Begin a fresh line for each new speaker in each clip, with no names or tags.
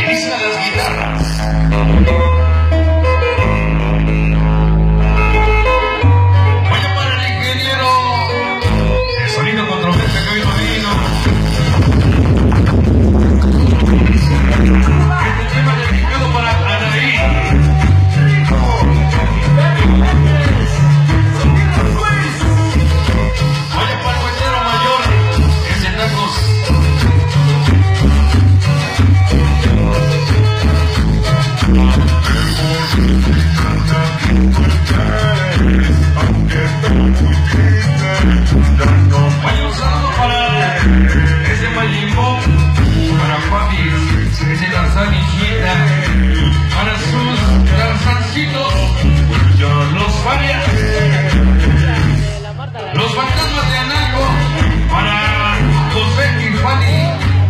Inicia las guitarras. Vaya para el ingeniero. El sonido controversia que hoy no vino. Este tema dedicado para Anaí. Vaya para el guachero mayor. Ese tacos. Vaya un saludo para ese Mayimbo, para Papi, ese Tarzán y Chita, para sus Tarzancitos, los Farias, los fantasmas de Anaco, para José y Fanny,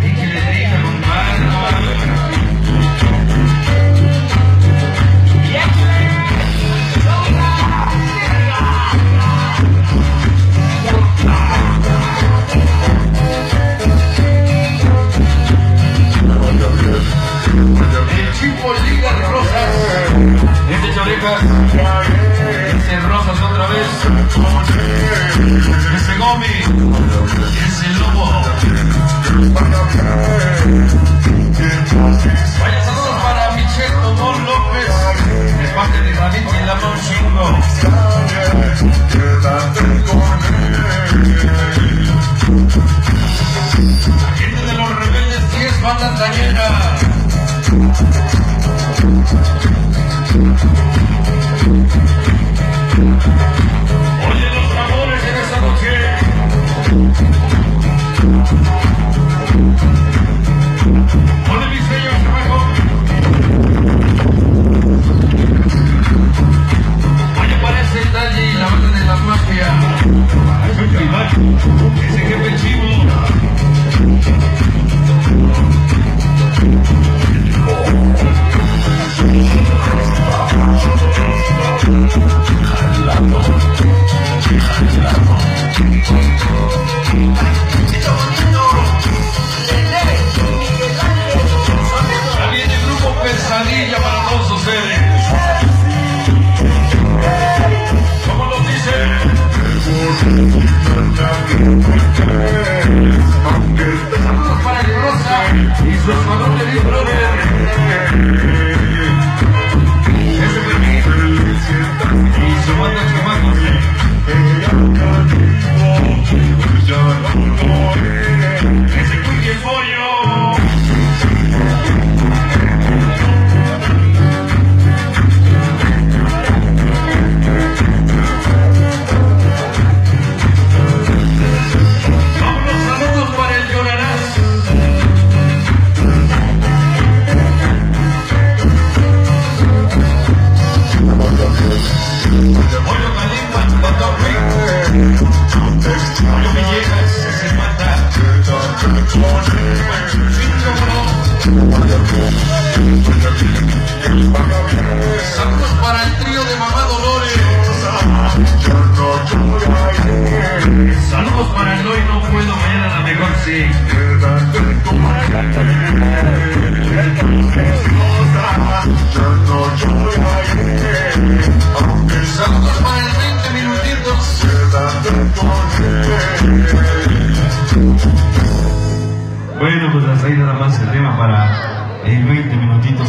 y que le diga compadre. El Chipo Liga Rosas, este Chorejas, ese Rosas otra vez, ese Gómez, ese Lobo. Vaya saludos para Michelle Tomón López, de parte de David y el Amor Chingo. Gente de los Rebeldes 10, banda tañera. Oye los tambores en esta noche. Oye mis bellos abajo. Vaya para ese detalle y la banda de la mafia. Ese jefe chivo. También el grupo Pesadilla para todos ustedes. ¿Cómo nos dice? Saludos para el Rosa y su escuadrón de Big Brother. Ese Fermín y su banda Chamacote. Ese Quique Pollo. Vámonos, saludos para el Llorarás. Pollo Calimba, Doctor Rick. Pollo Villegas, ese mata. Saludos para el trío de Mamá Dolores. Saludos para el hoy no puedo, mañana a la mejor sí. Saludos para el 20 minutitos. Bueno, pues hasta ahí nada más el tema para el 20 minutitos.